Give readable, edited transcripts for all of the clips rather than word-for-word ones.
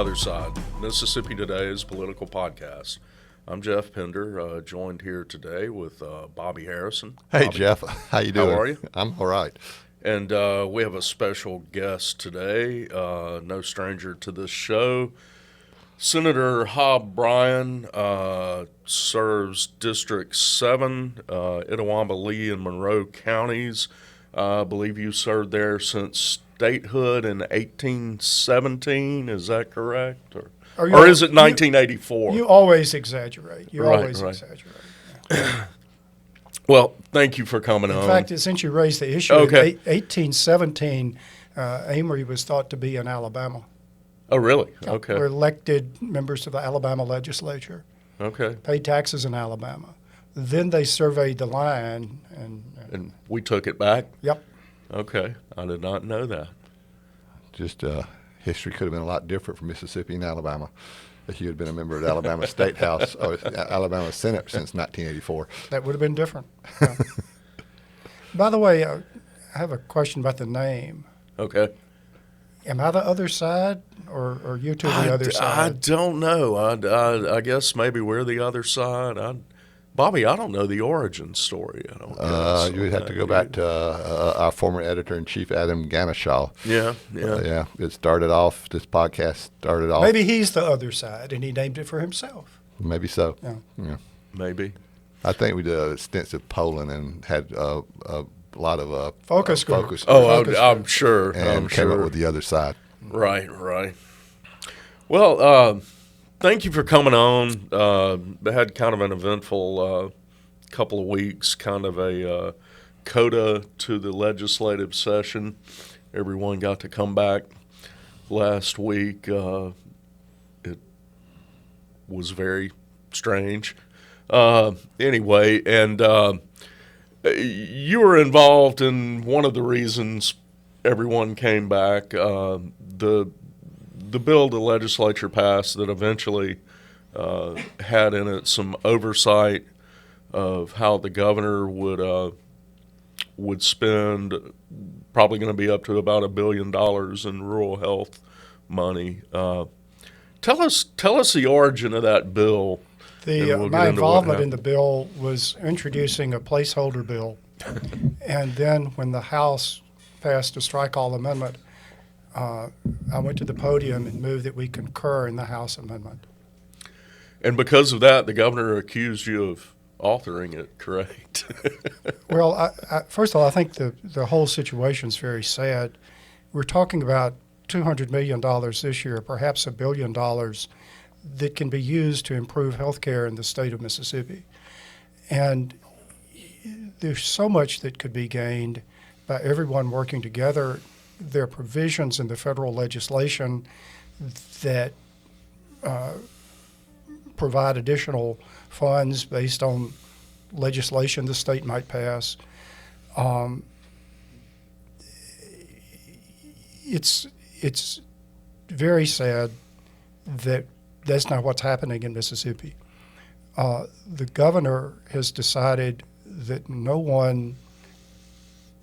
Other Side, Mississippi Today's political podcast. I'm Jeff Pender, joined here today with Bobby Harrison. Hey, Bobby, Jeff. How you doing? How are you? I'm all right. And we have a special guest today, no stranger to this show. Senator Hob Bryan serves District 7, Itawamba, Lee, and Monroe counties. I believe you served there since statehood in 1817. Is that correct? Or is it 1984? You always exaggerate. Right. Exaggerate. Well, thank you for coming on. In fact, since you raised the issue, Okay. 1817, Amory was thought to be in Alabama. Oh, really? Okay. Were elected members of the Alabama legislature, Okay. paid taxes in Alabama. Then they surveyed the line, And we took it back? Yep. Okay. I did not know that. Just history could have been a lot different for Mississippi and Alabama if you had been a member of the Alabama State House or Alabama Senate since 1984. That would have been different. Yeah. By the way, I have a question about the name. Okay. Am I the other side, or are you two the other I side? don't know. I guess maybe we're the other side. Bobby, I don't know the origin story. I don't guess. You would have to go back to our former editor-in-chief, Adam Gamashaw. Yeah. It started off, this podcast started off. Maybe he's the other side, and he named it for himself. Maybe so. Yeah. Maybe. I think we did extensive polling and had a lot of Focus group. I'm sure. And came up with the other side. Right. Well, thank you for coming on. I had kind of an eventful couple of weeks, kind of a coda to the legislative session. Everyone got to come back last week. It was very strange. Anyway, and you were involved in one of the reasons everyone came back. The bill the legislature passed that eventually had in it some oversight of how the governor would spend probably going to be up to about $1 billion in rural health money. Tell us the origin of that bill. My involvement in the bill was introducing a placeholder bill, and then when the House passed a strike-all amendment, I went to the podium and moved that we concur in the House amendment. And because of that, the governor accused you of authoring it, correct? Well, first of all, I think the whole situation is very sad. We're talking about $200 million this year, perhaps $1 billion, that can be used to improve health care in the state of Mississippi. And there's so much that could be gained by everyone working together. There are provisions in the federal legislation that provide additional funds based on legislation the state might pass. It's very sad that that's not what's happening in Mississippi. The governor has decided that no one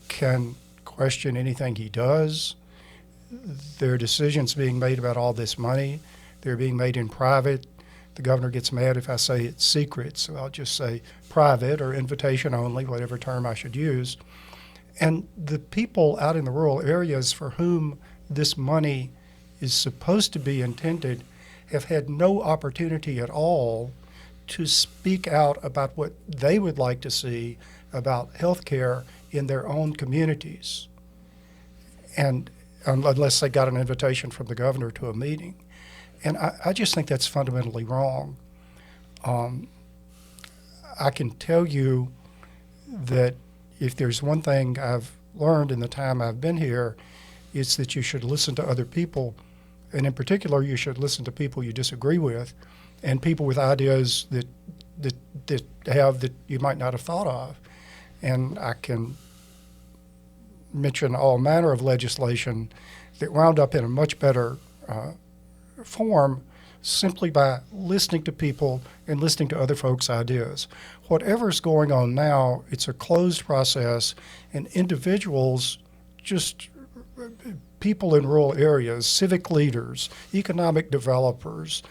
can question anything he does. There are decisions being made about all this money. They're being made in private. The governor gets mad if I say it's secret, so I'll just say private or invitation only, whatever term I should use. And the people out in the rural areas for whom this money is supposed to be intended have had no opportunity at all to speak out about what they would like to see about health care in their own communities, and unless they got an invitation from the governor to a meeting. And I just think that's fundamentally wrong. I can tell you that if there's one thing I've learned in the time I've been here, it's that you should listen to other people, and in particular, you should listen to people you disagree with, and people with ideas that you might not have thought of. And I can mention all manner of legislation that wound up in a much better form simply by listening to people and listening to other folks' ideas. Whatever's going on now, it's a closed process, and individuals just people in rural areas, civic leaders, economic developers,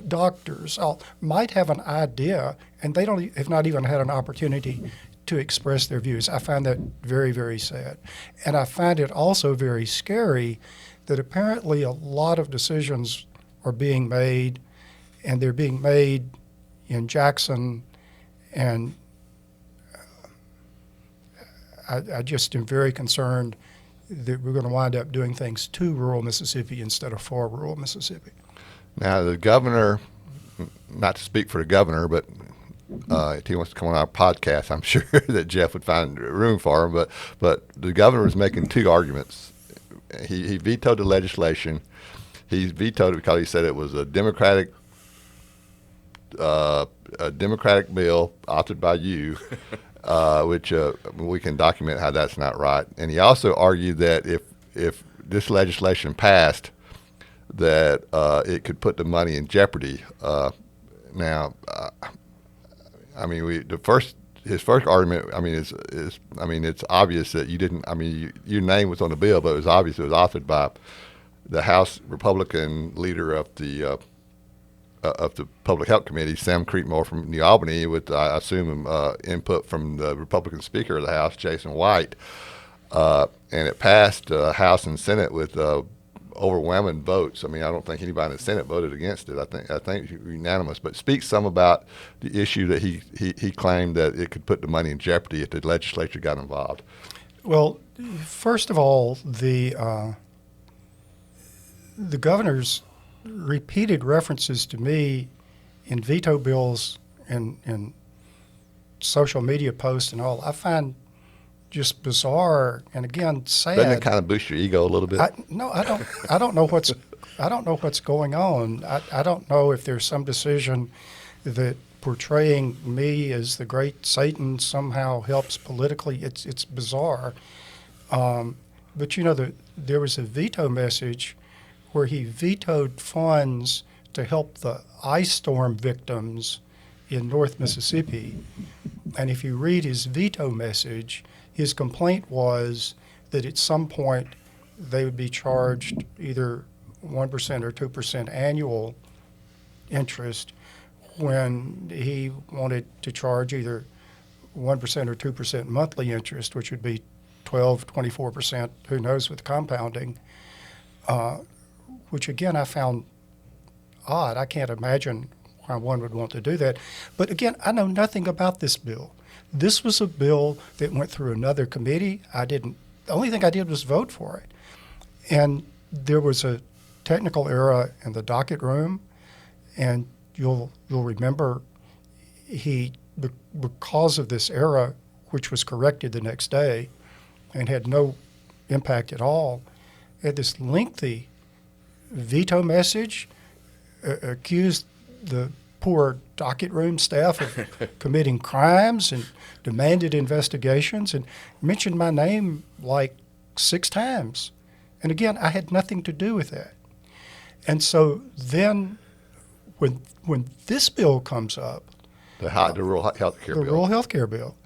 doctors, all might have an idea, and they have not even had an opportunity to express their views. I find that very, very sad. And I find it also very scary that apparently a lot of decisions are being made, and they're being made in Jackson, and I just am very concerned that we're going to wind up doing things to rural Mississippi instead of for rural Mississippi. Now, the governor, not to speak for the governor, but if he wants to come on our podcast, I'm sure that Jeff would find room for him. But the governor was making two arguments. He vetoed the legislation. He vetoed it because he said it was a Democratic bill authored by you, which we can document how that's not right. And he also argued that if this legislation passed, that it could put the money in jeopardy. Now, I mean, his first argument, I mean, it's obvious that you didn't. I mean, your name was on the bill, but it was obvious it was authored by the House Republican leader of the Public Health Committee, Sam Creekmore from New Albany, with I assume input from the Republican Speaker of the House, Jason White, and it passed House and Senate with overwhelming votes. I mean, I don't think anybody in the Senate voted against it. I think it was unanimous. But speak some about the issue that he claimed that it could put the money in jeopardy if the legislature got involved. Well, first of all, the governor's repeated references to me in veto bills and social media posts and all, I find just bizarre and again sad. Doesn't it kind of boost your ego a little bit? I don't know what's going on. I don't know if there's some decision that portraying me as the great Satan somehow helps politically. It's bizarre. But you know, there was a veto message where he vetoed funds to help the ice storm victims in North Mississippi. And if you read his veto message, his complaint was that at some point they would be charged either 1% or 2% annual interest when he wanted to charge either 1% or 2% monthly interest, which would be 12, 24%, who knows, with compounding, which again I found odd. I can't imagine why one would want to do that. But again, I know nothing about this bill. This was a bill that went through another committee. The only thing I did was vote for it. And there was a technical error in the docket room, and you'll remember because of this error, which was corrected the next day and had no impact at all, had this lengthy veto message, accused the poor docket room staff of committing crimes and demanded investigations and mentioned my name like 6 times. And again, I had nothing to do with that. And so then when this bill comes up, the rural health care bill. The rural health care bill,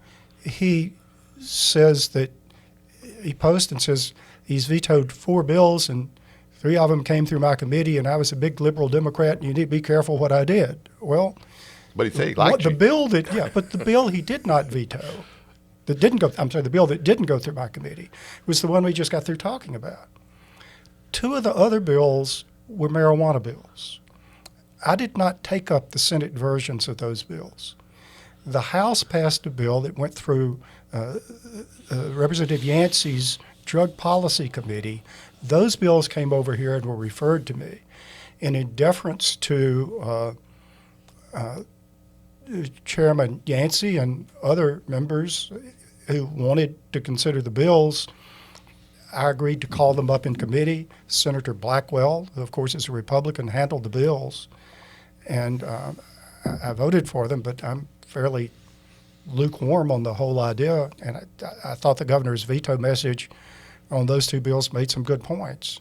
he says that he posts and says he's vetoed 4 bills and 3 of them came through my committee, and I was a big liberal Democrat, and you need to be careful what I did. Well, but he said he liked you. But the bill he did not veto, the bill that didn't go through my committee was the one we just got through talking about. 2 of the other bills were marijuana bills. I did not take up the Senate versions of those bills. The House passed a bill that went through Representative Yancey's Drug Policy Committee. Those bills came over here and were referred to me. And in deference to Chairman Yancey and other members who wanted to consider the bills, I agreed to call them up in committee. Senator Blackwell, who of course is a Republican, handled the bills. And I voted for them, but I'm fairly lukewarm on the whole idea. And I thought the governor's veto message on those 2 bills made some good points.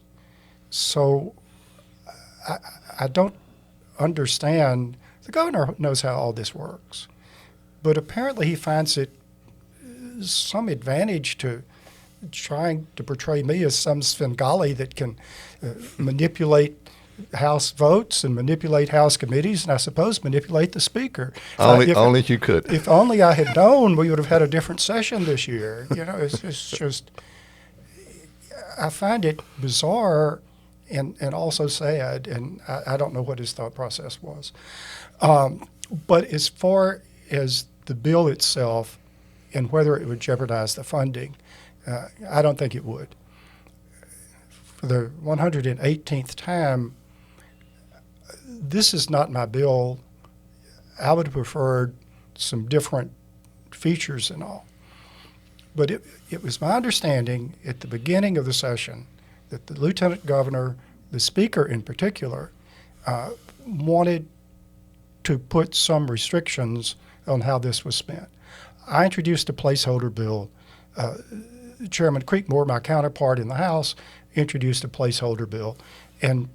So I don't understand. The governor knows how all this works. But apparently he finds it some advantage to trying to portray me as some Svengali that can manipulate House votes and manipulate House committees, and I suppose manipulate the Speaker. Only you could. If only I had known, we would have had a different session this year. It's just, I find it bizarre and also sad, and I don't know what his thought process was. But as far as the bill itself and whether it would jeopardize the funding, I don't think it would. For the 118th time, this is not my bill. I would have preferred some different features and all. But it was my understanding at the beginning of the session that the lieutenant governor, the speaker in particular, wanted to put some restrictions on how this was spent. I introduced a placeholder bill. Chairman Creekmore, my counterpart in the House, introduced a placeholder bill. And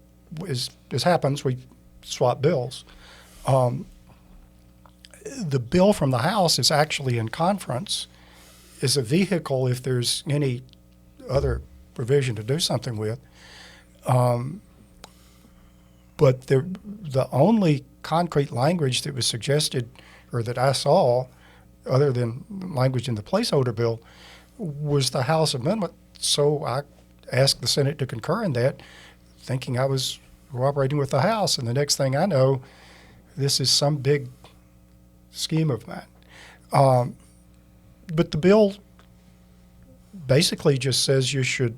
as happens, we swap bills. The bill from the House is actually in conference as a vehicle if there's any other provision to do something with. But the only concrete language that was suggested or that I saw, other than language in the placeholder bill, was the House amendment. So I asked the Senate to concur in that, thinking I was cooperating with the House. And the next thing I know, this is some big scheme of mine. But the bill basically just says you should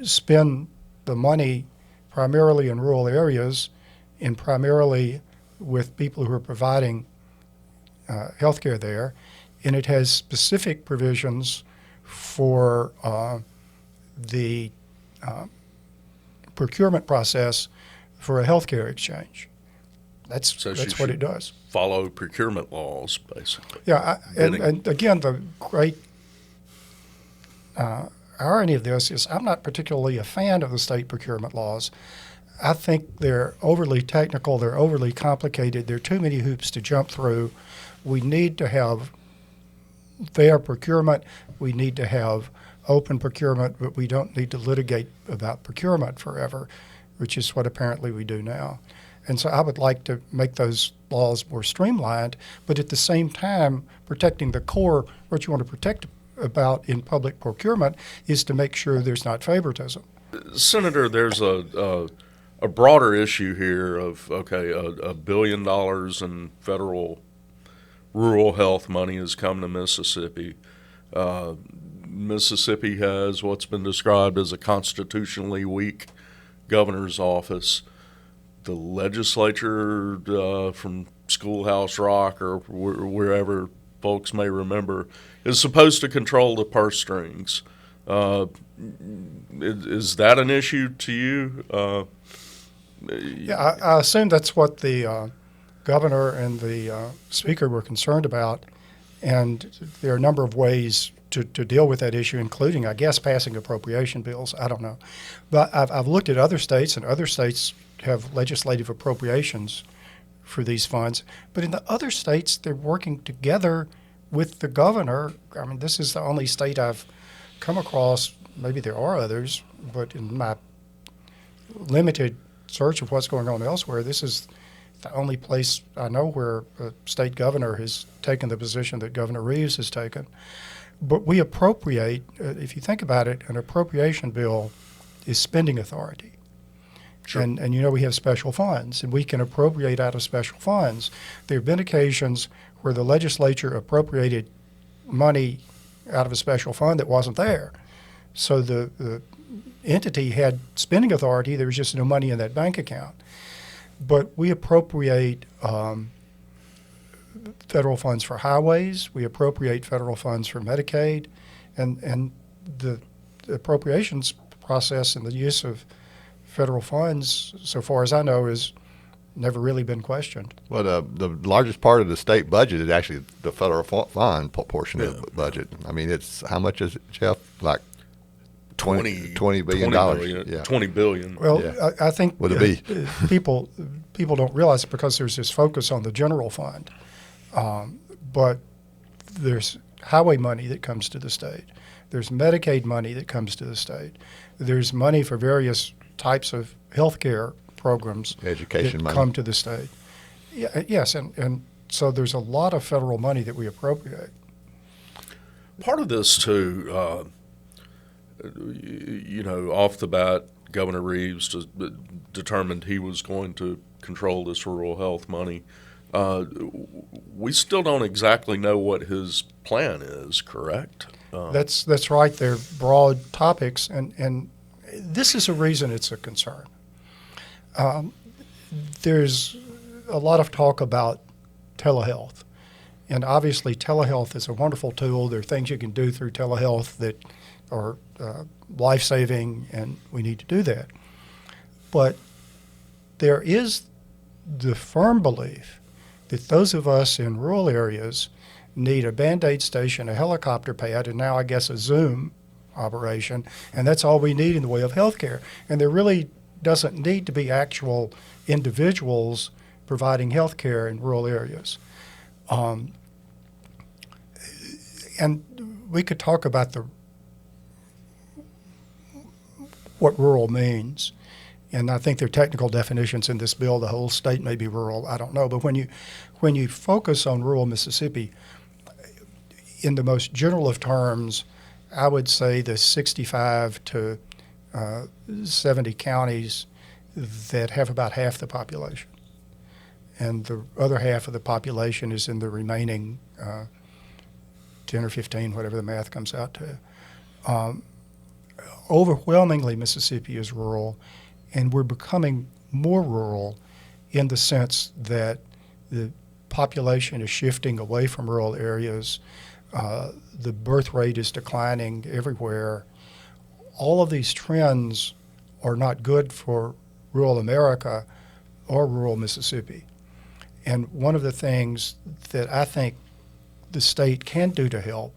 spend the money primarily in rural areas and primarily with people who are providing health care there. And it has specific provisions for the procurement process for a health care exchange. That's what it does. Follow procurement laws, basically. Yeah, and again, the great irony of this is I'm not particularly a fan of the state procurement laws. I think they're overly technical, they're overly complicated, there are too many hoops to jump through. We need to have fair procurement, we need to have open procurement, but we don't need to litigate about procurement forever, which is what apparently we do now. And so I would like to make those laws more streamlined, but at the same time, protecting the core, what you want to protect about in public procurement is to make sure there's not favoritism. Senator, there's a broader issue here of, okay, $1 billion in federal rural health money has come to Mississippi. Mississippi has what's been described as a constitutionally weak governor's office. The legislature from Schoolhouse Rock or wherever folks may remember is supposed to control the purse strings. Is that an issue to you? Yeah, I assume that's what the governor and the speaker were concerned about, and there are a number of ways to deal with that issue, including, I guess, passing appropriation bills. I don't know. But I've looked at other states, and other states have legislative appropriations for these funds. But in the other states, they're working together with the governor. I mean, this is the only state I've come across. Maybe there are others, but in my limited search of what's going on elsewhere, this is the only place I know where a state governor has taken the position that Governor Reeves has taken. But we appropriate, if you think about it, an appropriation bill is spending authority. Sure. And you know we have special funds, and we can appropriate out of special funds. There have been occasions where the legislature appropriated money out of a special fund that wasn't there. So the entity had spending authority, there was just no money in that bank account. But we appropriate federal funds for highways, we appropriate federal funds for Medicaid, and the appropriations process and the use of federal funds, so far as I know, has never really been questioned. Well, the largest part of the state budget is actually the federal fund portion of the budget. I mean, it's, how much is it, Jeff? Like $20 billion. Yeah. $20 billion. Well, Yeah. I think Would it be? people don't realize it because there's this focus on the general fund. But there's highway money that comes to the state. There's Medicaid money that comes to the state. There's money for various types of health care programs Education that money. come to the state. Yes, and so there's a lot of federal money that we appropriate. Part of this too, off the bat, Governor Reeves determined he was going to control this rural health money. We still don't exactly know what his plan is, correct? That's right. They're broad topics, and this is a reason it's a concern. There's a lot of talk about telehealth, and obviously telehealth is a wonderful tool. There are things you can do through telehealth that are life-saving, and we need to do that. But there is the firm belief that those of us in rural areas need a Band-Aid station, a helicopter pad, and now I guess a Zoom operation, and that's all we need in the way of health care. And there really doesn't need to be actual individuals providing health care in rural areas. And we could talk about what rural means. And I think there are technical definitions in this bill. The whole state may be rural. I don't know. But when you focus on rural Mississippi, in the most general of terms, I would say the 65 to 70 counties that have about half the population. And the other half of the population is in the remaining 10 or 15, whatever the math comes out to. Overwhelmingly, Mississippi is rural, and we're becoming more rural in the sense that the population is shifting away from rural areas. The birth rate is declining everywhere. All of these trends are not good for rural America or rural Mississippi. And one of the things that I think the state can do to help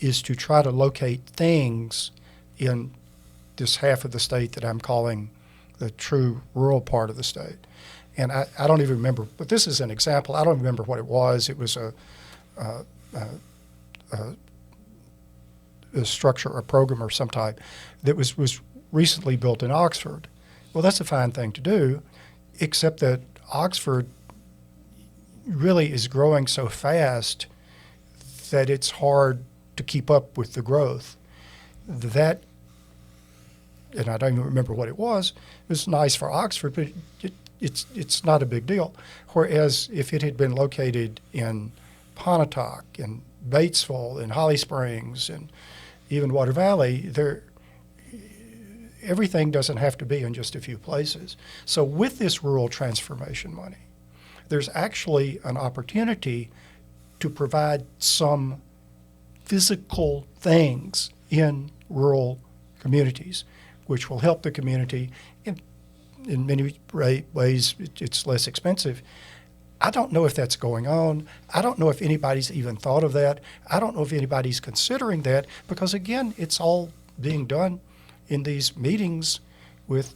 is to try to locate things in this half of the state that I'm calling the true rural part of the state. And I don't even remember, but this is an example. I don't remember what it was. It was a structure, a program or some type that was recently built in Oxford. Well, that's a fine thing to do, except that Oxford really is growing so fast that it's hard to keep up with the growth. That, and I don't even remember what it was nice for Oxford, but it's not a big deal. Whereas if it had been located in Pontotoc and Batesville and Holly Springs and even Water Valley, everything doesn't have to be in just a few places. So with this rural transformation money, there's actually an opportunity to provide some physical things in rural communities, which will help the community. In many ways, it's less expensive. I don't know if that's going on. I don't know if anybody's even thought of that. I don't know if anybody's considering that because, again, it's all being done in these meetings with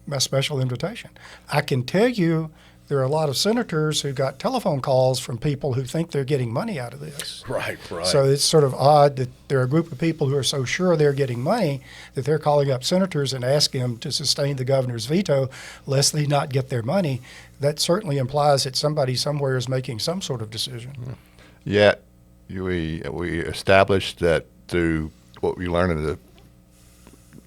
my special invitation. I can tell you there are a lot of senators who got telephone calls from people who think they're getting money out of this. Right. So it's sort of odd that there are a group of people who are so sure they're getting money that they're calling up senators and asking them to sustain the governor's veto lest they not get their money. That certainly implies that somebody somewhere is making some sort of decision. Yet we established that through what we learned in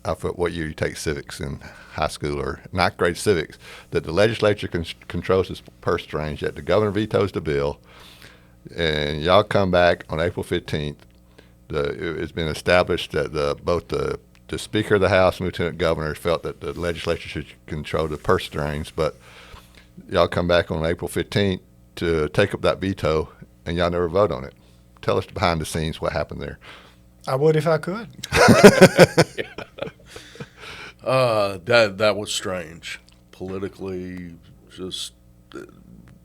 what year you take civics in high school or ninth grade civics, that the legislature controls its purse strings, yet the governor vetoes the bill, and y'all come back on April 15th. It's been established that both the Speaker of the House and Lieutenant Governor felt that the legislature should control the purse strings, but y'all come back on April 15th to take up that veto, and y'all never vote on it. Tell us behind the scenes what happened there. I would if I could. That was strange. Politically, just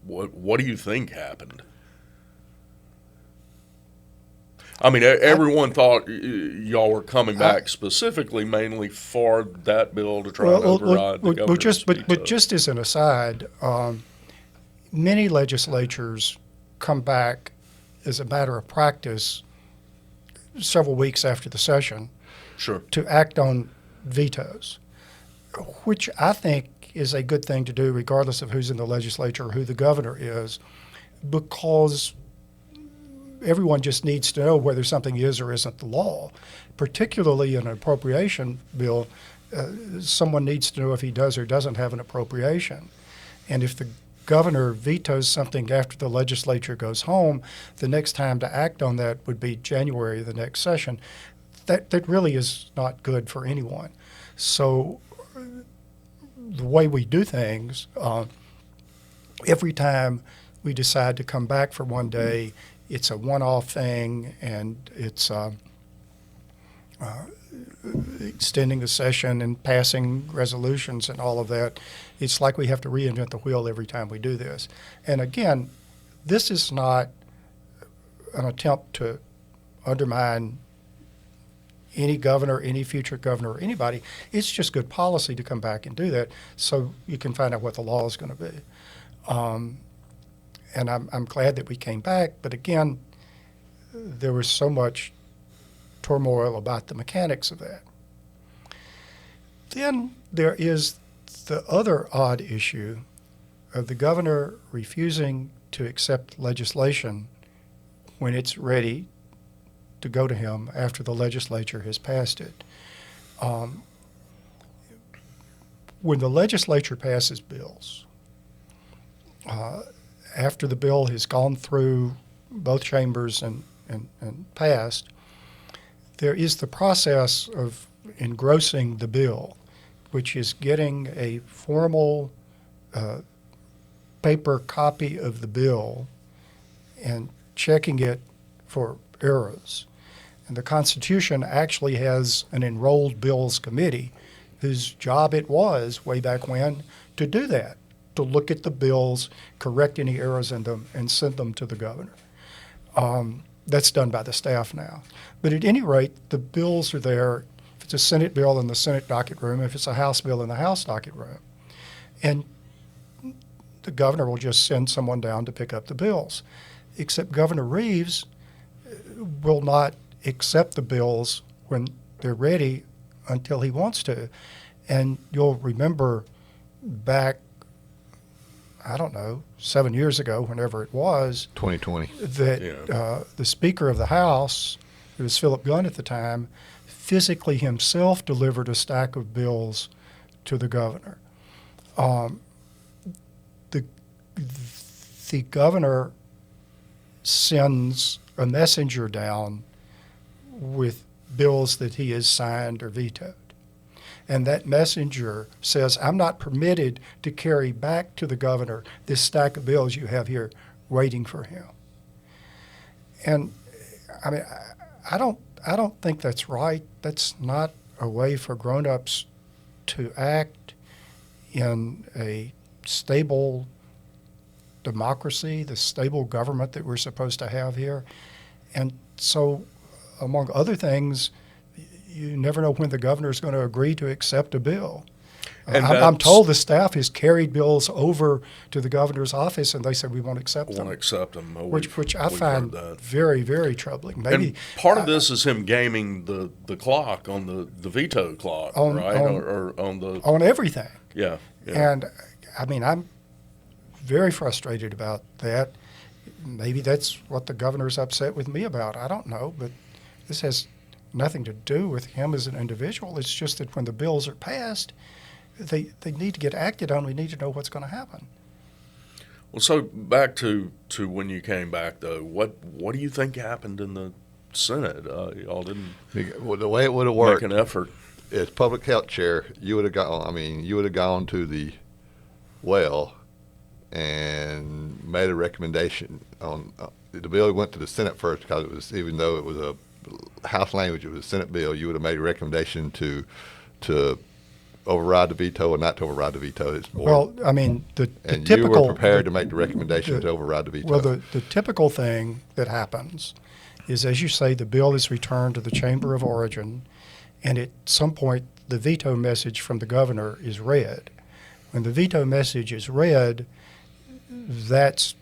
what do you think happened? I mean, everyone thought y'all were coming back specifically, mainly for that bill to try and override the governor's veto. But just as an aside, many legislatures come back as a matter of practice several weeks after the session Sure. to act on vetoes, which I think is a good thing to do regardless of who's in the legislature or who the governor is, because everyone just needs to know whether something is or isn't the law. Particularly in an appropriation bill, someone needs to know if he does or doesn't have an appropriation. And if the governor vetoes something after the legislature goes home, the next time to act on that would be January of the next session. That really is not good for anyone. So the way we do things, every time we decide to come back for one day, it's a one-off thing, and it's extending the session and passing resolutions and all of that. It's like we have to reinvent the wheel every time we do this. And again, this is not an attempt to undermine any governor, any future governor, or anybody. It's just good policy to come back and do that so you can find out what the law is going to be. And I'm glad that we came back, but again, there was so much turmoil about the mechanics of that. Then there is the other odd issue of the governor refusing to accept legislation when it's ready to go to him after the legislature has passed it. When the legislature passes bills, after the bill has gone through both chambers and passed, there is the process of engrossing the bill, which is getting a formal paper copy of the bill and checking it for errors. And the Constitution actually has an enrolled bills committee whose job it was way back when to do that, to look at the bills, correct any errors in them, and send them to the governor. That's done by the staff now. But at any rate, the bills are there. If it's a Senate bill in the Senate docket room, if it's a House bill in the House docket room. And the governor will just send someone down to pick up the bills. Except Governor Reeves will not accept the bills when they're ready until he wants to. And you'll remember back, I don't know, 7 years ago, whenever it was, 2020, that the Speaker of the House, it was Philip Gunn at the time, physically himself delivered a stack of bills to the governor. The governor sends a messenger down with bills that he has signed or vetoed. And that messenger says, I'm not permitted to carry back to the governor this stack of bills you have here waiting for him. And I mean, I don't think that's right. That's not a way for grown-ups to act in a stable democracy, the stable government that we're supposed to have here. And so, among other things, you never know when the governor is going to agree to accept a bill. And I'm told the staff has carried bills over to the governor's office, and they said we won't accept them. Won't accept them. Which I find very, very troubling. Maybe and part of this is him gaming the clock on the veto clock, right? Or on the on everything. Yeah. And I mean, I'm very frustrated about that. Maybe that's what the governor's upset with me about. I don't know, but this has nothing to do with him as an individual. It's just that when the bills are passed, they need to get acted on. We need to know what's going to happen. Well, so back to when you came back, though, what do you think happened in the Senate? Y'all didn't well, the way it would have worked, make an effort. As public health chair, you would have gone. I mean, you would have gone to the well and made a recommendation on the bill. Went to the Senate first because it was, even though it was a House language, it was a Senate bill. You would have made a recommendation to override the veto or not to override the veto. It's more, well, I mean, the and typical. you were prepared to make the recommendation to override the veto. Well, the typical thing that happens is, as you say, the bill is returned to the Chamber of Origin, and at some point the veto message from the governor is read. When the veto message is read, that's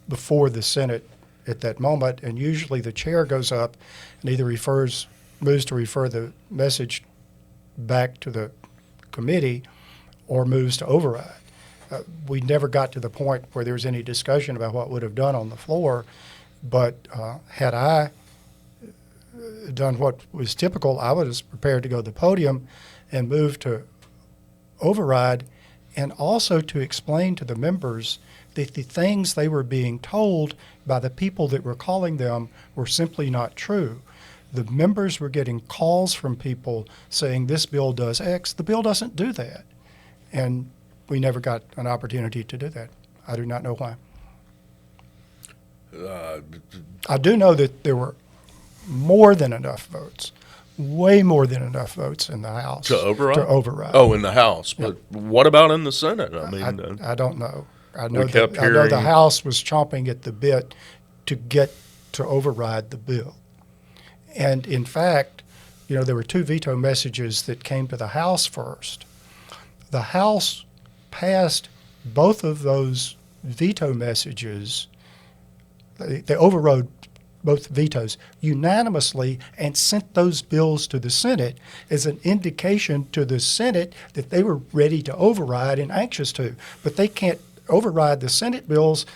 before the Senate at that moment, and usually the chair goes up and either moves to refer the message back to the committee or moves to override. We never got to the point where there was any discussion about what would have done on the floor, but had I done what was typical, I was prepared to go to the podium and move to override, and also to explain to the members that the things they were being told by the people that were calling them were simply not true. The members were getting calls from people saying this bill does X. The bill doesn't do that. And we never got an opportunity to do that. I do not know why. I do know that there were more than enough votes, way more than enough votes in the House To override? Oh, in the House. But what about in the Senate? I mean, I don't know. I we know kept I know the hearing- House was chomping at the bit to get to override the bill. And in fact, there were 2 veto messages that came to the House first. The House passed both of those veto messages. They overrode both vetoes unanimously and sent those bills to the Senate as an indication to the Senate that they were ready to override and anxious to. But they can't override the Senate bills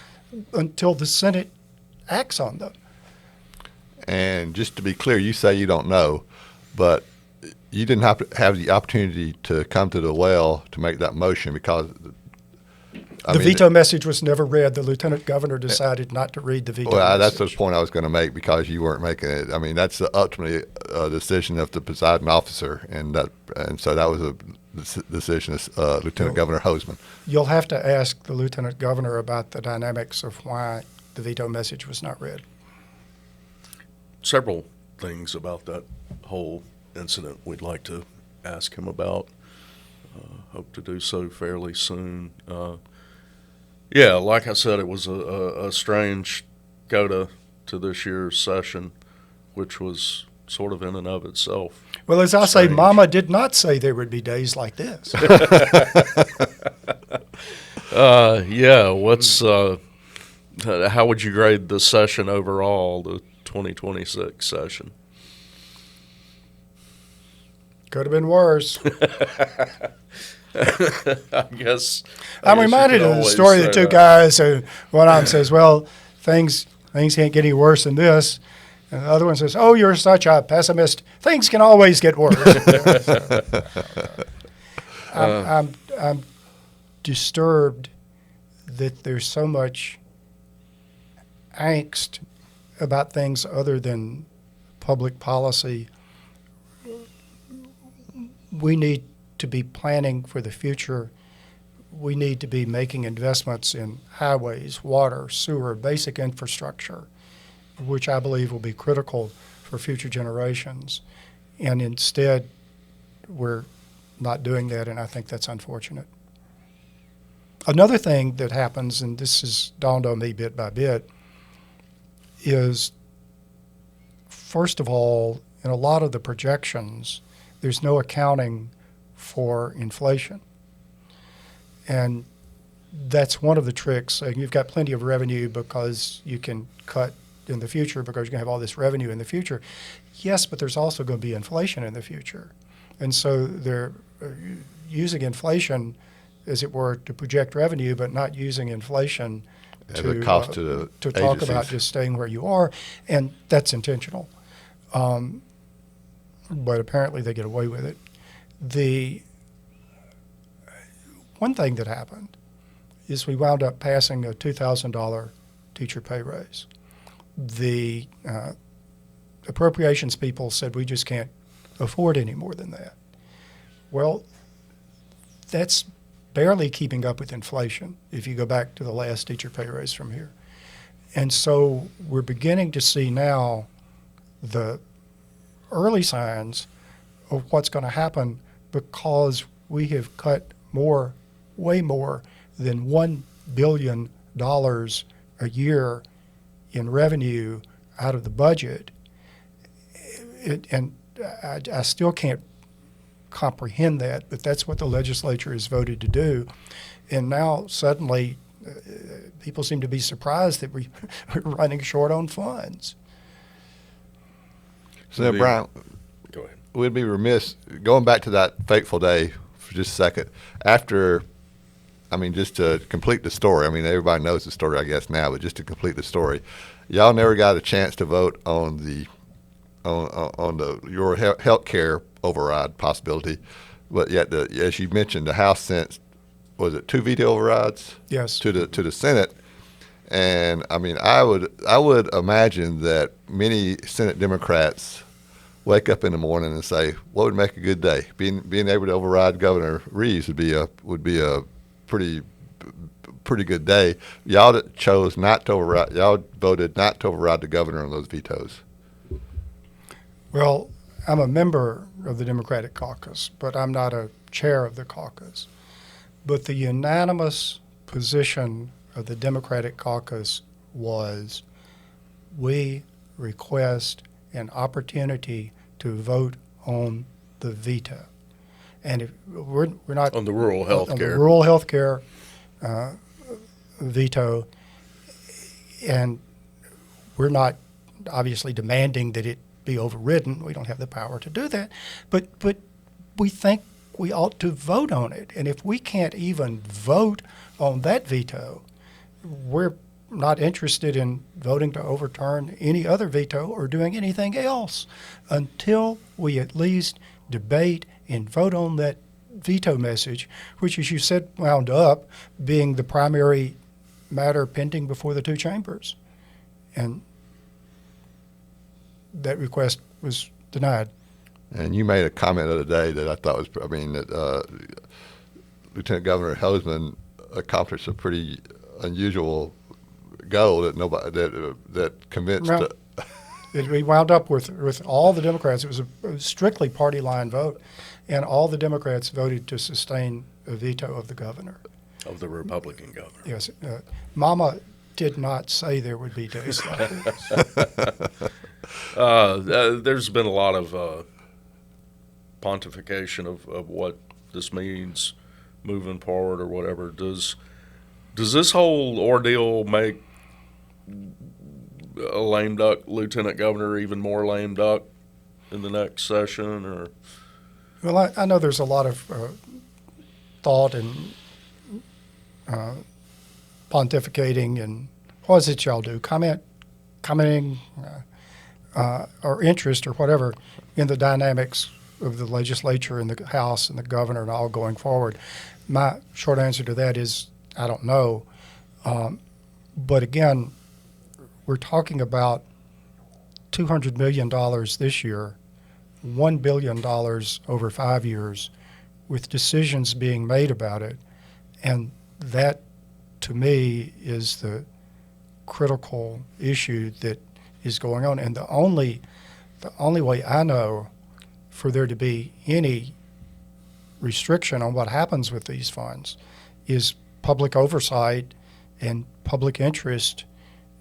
until the Senate acts on them. And just to be clear, you say you don't know, but you didn't have the opportunity to come to the well to make that motion because The veto message was never read. The lieutenant governor decided not to read the veto that's message. the point I was going to make because you weren't making it. I mean, that's the ultimate decision of the presiding officer, and so that was a decision of Lieutenant Governor Hoseman. You'll have to ask the lieutenant governor about the dynamics of why the veto message was not read. several things about that whole incident we'd like to ask him about. Hope to do so fairly soon. Yeah, like I said, it was a strange coda to this year's session, which was sort of in and of itself. Well, as I say, strange. Mama did not say there would be days like this. Yeah, what's how would you grade the session overall, the 2026 session? Could have been worse. I guess I'm you reminded could of the always story of say the 2 that. guys. One of them says, well, things can't get any worse than this. And the other one says, oh, you're such a pessimist. Things can always get worse. I'm disturbed that there's so much angst about things other than public policy. We need to be planning for the future. We need to be making investments in highways, water, sewer, basic infrastructure, which I believe will be critical for future generations. And instead, we're not doing that, and I think that's unfortunate. Another thing that happens, and this has dawned on me bit by bit, is, first of all, in a lot of the projections, there's no accounting for inflation. And that's one of the tricks. You've got plenty of revenue because you can cut in the future because you're going to have all this revenue in the future. Yes, but there's also going to be inflation in the future. And so they're using inflation, as it were, to project revenue, but not using inflation As a cost to the to talk agencies. about just staying where you are. And that's intentional. But apparently they get away with it. The one thing that happened is we wound up passing a $2,000 teacher pay raise. The appropriations people said we just can't afford any more than that. Well, that's barely keeping up with inflation if you go back to the last teacher pay raise from here. And so we're beginning to see now the early signs of what's going to happen because we have cut way more than $1 billion a year in revenue out of the budget. And I still can't comprehend that, but that's what the legislature has voted to do. And now suddenly People seem to be surprised that we're running short on funds. So, Brian, Go ahead. we'd be remiss going back to that fateful day for just a second. Just to complete the story. Everybody knows the story, I guess, now, but just to complete the story, y'all never got a chance to vote on your health care override possibility, but yet, as you mentioned, the House sent, was it 2 veto overrides? Yes. To the Senate, and I would imagine that many Senate Democrats wake up in the morning and say, "What would make a good day?" Being able to override Governor Reeves would be a pretty good day. Y'all chose not to override. Y'all voted not to override the governor on those vetoes. Well, I'm a member of the Democratic caucus, but I'm not a chair of the caucus. But the unanimous position of the Democratic caucus was we request an opportunity to vote on the veto. And if we're not On the rural health on care. the rural health care veto, and we're not obviously demanding that it be overridden. We don't have the power to do that, but we think we ought to vote on it. And if we can't even vote on that veto, we're not interested in voting to overturn any other veto or doing anything else until we at least debate and vote on that veto message, which, as you said, wound up being the primary matter pending before the 2 chambers. And that request was denied. And you made a comment the other day that I thought was, that Lieutenant Governor Hosemann accomplished a pretty unusual goal that that convinced. Well, we wound up with all the Democrats. It was a strictly party line vote, and all the Democrats voted to sustain a veto of the governor. Of the Republican governor. Yes, Mama did not say there would be days like this. There's been a lot of pontification of what this means moving forward or whatever. Does this whole ordeal make a lame duck lieutenant governor even more lame duck in the next session? Or Well, I know there's a lot of thought and pontificating and what is it y'all do? Commenting or interest or whatever in the dynamics of the legislature and the House and the governor and all going forward. My short answer to that is I don't know. But again, we're talking about $200 million this year, $1 billion over 5 years, with decisions being made about it. And that, to me, is the critical issue that is going on. And the only way I know for there to be any restriction on what happens with these funds is public oversight and public interest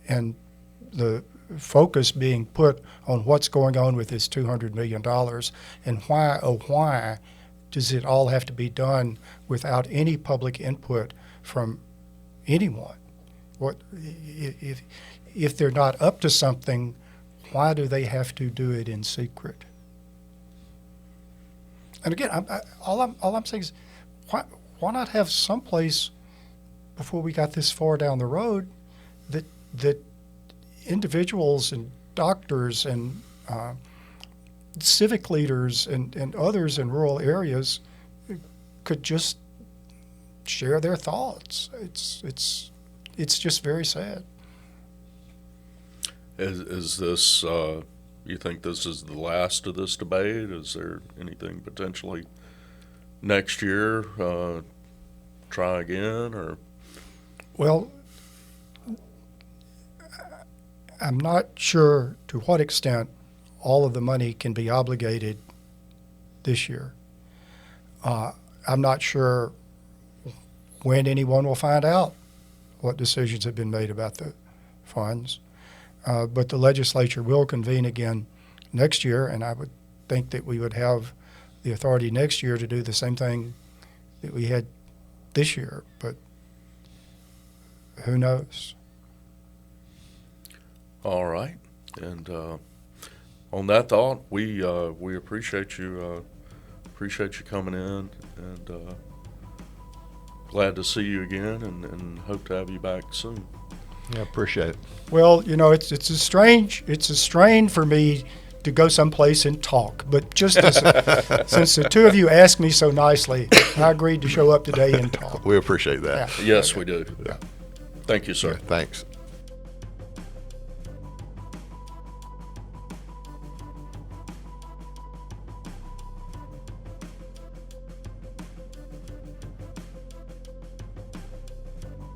and the focus being put on what's going on with this $200 million and why does it all have to be done without any public input from anyone? What if they're not up to something, why do they have to do it in secret? And again, all I'm saying is, why not have some place before we got this far down the road that individuals and doctors and civic leaders and others in rural areas could just share their thoughts. It's just very sad. is this? You think this is the last of this debate? Is there anything potentially next year? Try again, or? Well, I'm not sure to what extent all of the money can be obligated this year. I'm not sure when anyone will find out what decisions have been made about the funds. But the legislature will convene again next year, and I would think that we would have the authority next year to do the same thing that we had this year. But who knows? All right. And on that thought, we appreciate you coming in, and glad to see you again, and hope to have you back soon. Yeah, appreciate it. Well, it's a strain for me to go someplace and talk. But just since the two of you asked me so nicely, I agreed to show up today and talk. We appreciate that. Yeah. Yes, we do. Thank you, sir. Thanks.